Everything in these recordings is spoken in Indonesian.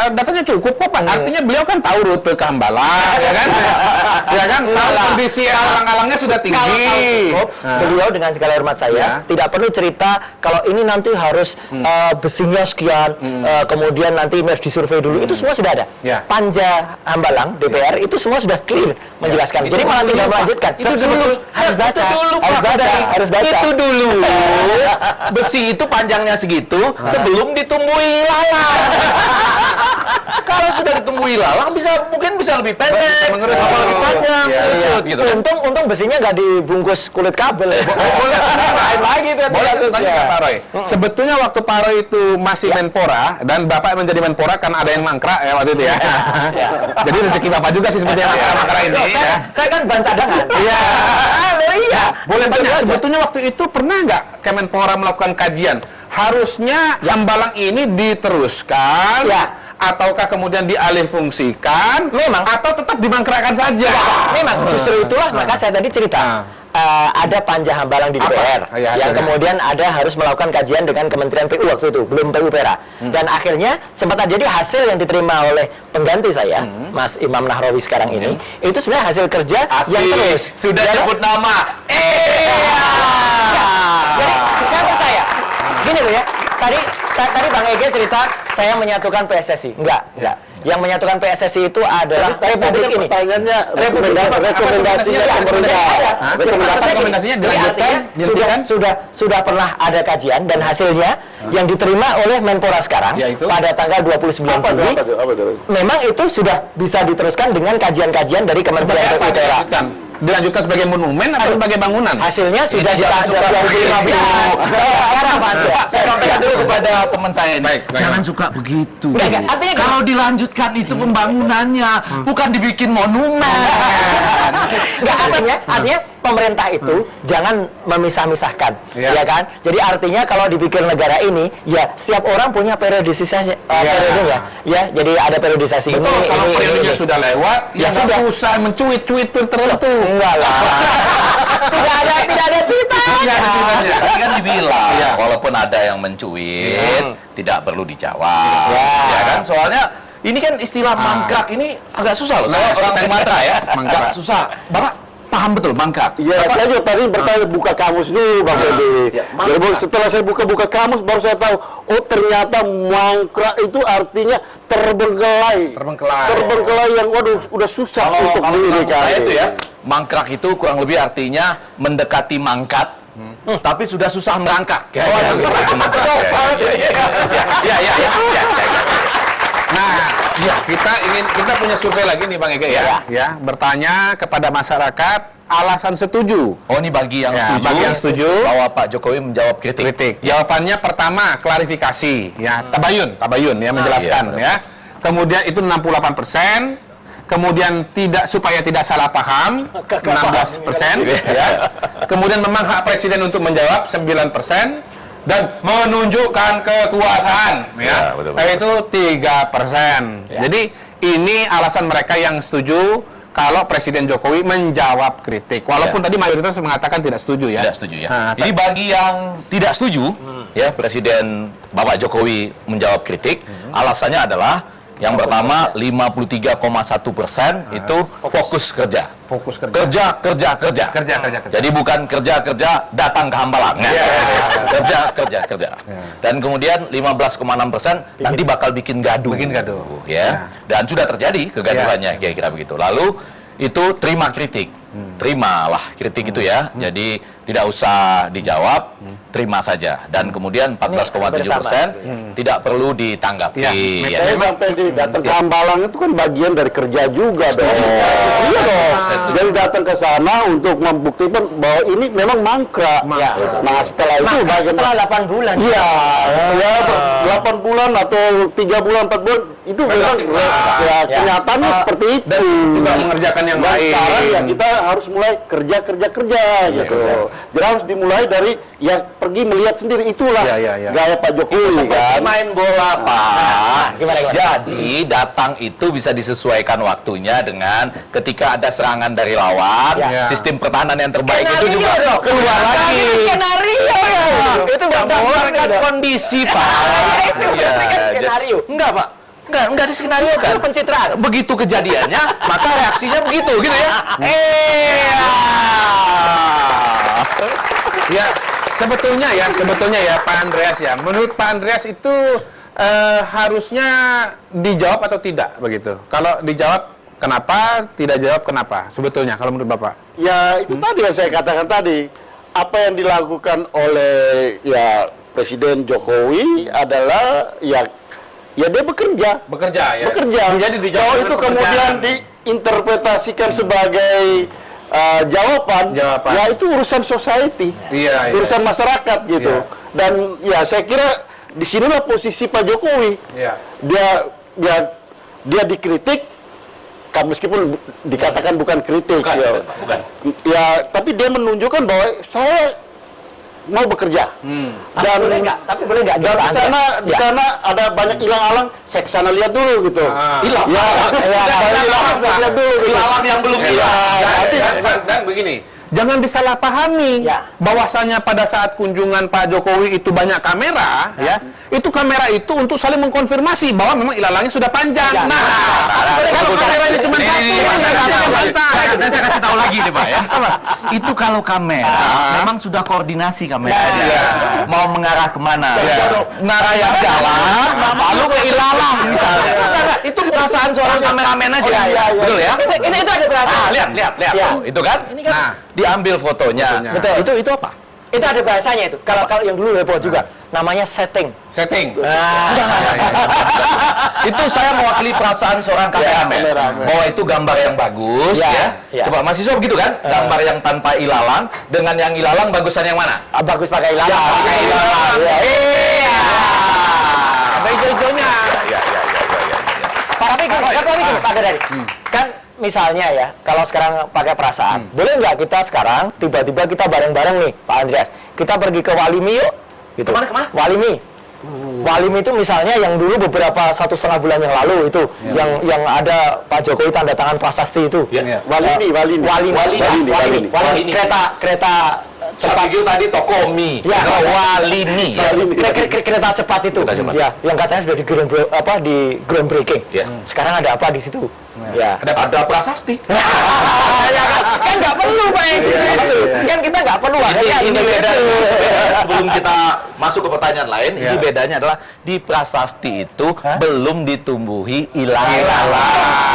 datanya cukup kok Pak. Artinya beliau kan tahu rute ke Hambalang, ya kan? Ya kan? Tahu kondisi alang-alangnya sudah tinggi. Beliau dengan segala hormat saya tidak perlu cerita kalau ini nanti harus besinya sekian, kemudian nanti harus disurvei dulu. Itu semua sudah ada. Panja Hambalang DPR itu semua sudah clear menjelaskan. Jadi malah tinggal melanjutkan. Itu dulu harus baca. Harus baca. Itu dulu. Besi itu panjangnya segitu sebelum ditumbuhi lalang. Kalau sudah ditumbuhi lalang mungkin bisa lebih pendek, lebih panjang. Gitu. Untung besinya nggak dibungkus kulit kabel. Lain lagi tuh. Boleh tanya Pak Roy. Sebetulnya waktu Pak Roy itu masih Menpora dan Bapak menjadi Menpora kan ada yang mangkrak ya waktu itu ya. Jadi rezeki Bapak juga sih sebetulnya mangkrak ini. Saya kan ban cadangan. Iya. Iya. Boleh tanya sebetulnya waktu itu pernah nggak Kemenpora melakukan kajian? Harusnya Hambalang ini diteruskan, ataukah kemudian dialihfungsikan, atau tetap dimangkrakkan saja? Memang justru itulah maka saya tadi cerita. Ada panja Hambalang di DPR yang kemudian ada harus melakukan kajian dengan Kementerian PU waktu itu, belum PU-Pera. Dan akhirnya sempat terjadi hasil yang diterima oleh pengganti saya, Mas Imam Nahrawi sekarang ini, itu sebenarnya hasil kerja yang terus. Sudah sebut nama. Jadi saya percaya. Gini loh ya, tadi Bang Ege cerita saya menyatukan PSSI. Enggak. Yang menyatukan PSSI itu adalah Republik ini. Pertanyaannya rekomendasinya pemerintah. Rekomendasinya dilanjutkan, sudah pernah ada kajian dan hasilnya yang diterima oleh Menpora sekarang pada tanggal 29 Juli. Memang itu sudah bisa diteruskan dengan kajian-kajian dari Kementerian PUPR. Dilanjutkan sebagai monumen atau sebagai bangunan? Hasilnya sudah dilanjutkan 2015. Sekarang Pak, saya sampaikan dulu kepada teman saya ini. Jangan suka begitu. Artinya kalau dilanjutkan itu pembangunannya, bukan dibikin monumen. Artinya pemerintah itu jangan memisah-misahkan, ya kan? Jadi artinya kalau dipikir negara ini, ya setiap orang punya periodisasi, periodenya, ya. Jadi ada periodisasi ini. Kalau periodenya sudah lewat, ya sudah usah mencuit-cuit tertentu. Enggak lah. tidak ada ceritanya. Tadi kan dibilang, walaupun ada yang mencuit, tidak perlu dijawab. Ya kan? Soalnya ini kan istilah mangkrak ini agak susah loh. Saya orang Sumatera ya. Mangkrak susah. Bapak paham betul mangkrak? Iya, saya juga tadi bertanya buka kamus dulu, Bang Edi. Jadi setelah saya buka kamus, baru saya tahu, oh ternyata mangkrak itu artinya terbengkelai. Terbengkelai yang waduh udah susah untuk dinikahi. Itu ya, mangkrak itu kurang lebih artinya mendekati mangkat. Tapi sudah susah merangkak. Nah, kita punya survei lagi nih Bang Ege ya. Bertanya kepada masyarakat alasan setuju. Oh, ini bagi yang setuju. Bagi yang setuju bahwa Pak Jokowi menjawab kritik. Jawabannya pertama klarifikasi ya, tabayun ya menjelaskan ya. Kemudian itu 68%. Kemudian supaya tidak salah paham 16% ya. Kemudian memang hak presiden untuk menjawab 9%. Dan menunjukkan kekuasaan ya, itu 3%. Jadi ini alasan mereka yang setuju kalau Presiden Jokowi menjawab kritik. Walaupun tadi mayoritas mengatakan tidak setuju ya. Tidak setuju ya. Jadi bagi yang tidak setuju ya Presiden Bapak Jokowi menjawab kritik, alasannya adalah yang pertama 53,1% itu fokus kerja. Kerja. Jadi bukan kerja datang ke Hambalang. Kerja. Dan kemudian 15,6% nanti bakal bikin gaduh. Ya. Dan sudah terjadi kegaduhannya kira-kira begitu. Lalu itu terima kritik. Terimalah kritik itu ya. Jadi tidak usah dijawab, terima saja. Dan kemudian 14,7% tidak perlu ditanggapi. Memang datang ke Hambalang itu kan bagian dari kerja juga dong. Iya dong. Jadi datang ke sana untuk membuktikan bahwa ini memang mangkrak. Nah setelah itu setelah 8 bulan. Iya, 8 bulan atau 3 bulan 4 bulan itu memang kenyataannya seperti itu. Dan tidak mengerjakan yang baik. Sekarang ya kita harus mulai kerja gitu. Jadi harus dimulai dari pergi melihat sendiri, itulah gaya Pak Jokowi kan. Main bola Pak. Gimana? Jadi datang itu bisa disesuaikan waktunya dengan ketika ada serangan dari lawan, sistem pertahanan yang terbaik itu juga keluar lagi. Skenario. Itu berdasarkan kondisi Pak. Skenario. Enggak Pak. Enggak diskenariokan. Itu pencitraan. Begitu kejadiannya, maka reaksinya begitu, gitu ya. Ya, sebetulnya ya Pak Andreas ya. Menurut Pak Andreas itu harusnya dijawab atau tidak begitu? Kalau dijawab kenapa, tidak jawab kenapa? Sebetulnya kalau menurut Bapak? Ya itu tadi yang saya katakan tadi, apa yang dilakukan oleh ya Presiden Jokowi adalah ya dia bekerja. Bekerja ya. Bekerja. Jadi dijawab Kalau dengan itu kemudian pekerjaan. diinterpretasikan sebagai jawaban, ya itu urusan society, Iya, urusan masyarakat gitu. Iya. Dan ya saya kira di sinilah posisi Pak Jokowi. Iya. Dia dikritik, meskipun dikatakan bukan kritik, Bukan. ya, tapi dia menunjukkan bahwa saya mau bekerja. Dan boleh nggak? Tapi boleh nggak? dan di sana ada banyak ilang-alang, saya kesana lihat dulu gitu. Hilang. Ya, ilang-alang saya lihat dulu. Gitu. Ilalang yang belum hilang. Dan begini, jangan disalahpahami Ya. bahwasanya pada saat kunjungan Pak Jokowi itu banyak kamera, ya. Itu kamera itu untuk saling mengkonfirmasi bahwa memang ilalangnya sudah panjang. Ya. Nah, kalau kameranya cuma satu, ya bantah. Dan saya kasih tahu lagi nih Pak ya. Itu kalau kamera, memang sudah koordinasi kameranya. Mau mengarah kemana? Mengarah yang jalan, lalu ke ilalang misalnya. Itu perasaan seorang Kameramen aja. Iya. Betul ya? Itu ada perasaan. Lihat. Ya. Tuh, itu kan? Nah, Diambil fotonya. Betul. Itu apa? Itu ada bahasanya itu. Kalau yang dulu heboh juga, namanya setting. setting. Itu saya mewakili perasaan seorang kameramen. Bahwa itu gambar yang bagus ya. Coba mahasiswa begitu kan? Gambar yang tanpa ilalang dengan yang ilalang bagusan yang mana? Bagus pakai ilalang. Pakai ilalang. Iya. Ada hijau-hijaunya. Tapi gini, Pak Gadari. Kan misalnya ya, kalau sekarang pakai perasaan, boleh nggak kita sekarang tiba-tiba kita bareng-bareng nih, Pak Andreas, kita pergi ke Walimi yuk? Gitu. Kemana? Walimi. Walimi itu misalnya yang dulu beberapa 1,5 bulan yang lalu itu, yang ada Pak Jokowi tanda tangan prasasti itu. Walini. Kereta cepat. Itu tadi Tokomi. Ya, Walini. Kereta cepat itu. Kereta cepat. Ya, yang katanya sudah di groundbreaking. Ya. Sekarang ada apa di situ? Ya. Ada prasasti. Ya kan nggak perlu Pak Edi. Kan kita nggak perlu ada Ini gitu. beda. Sebelum kita masuk ke pertanyaan lain, ini bedanya adalah di prasasti itu belum ditumbuhi ilalang.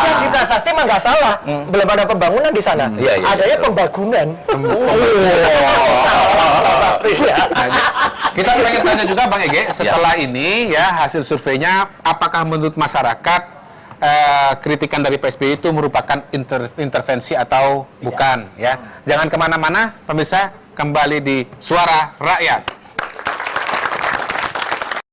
Ya di prasasti mah nggak salah. Belum ada pembangunan di sana. Iya. Adanya pembangunan. Kita pengen tanya juga Bang Ege, setelah ini ya hasil surveinya, apakah menurut masyarakat kritikan dari PSBY itu merupakan intervensi atau bukan ya? Jangan kemana-mana, pemirsa, kembali di Suara Rakyat.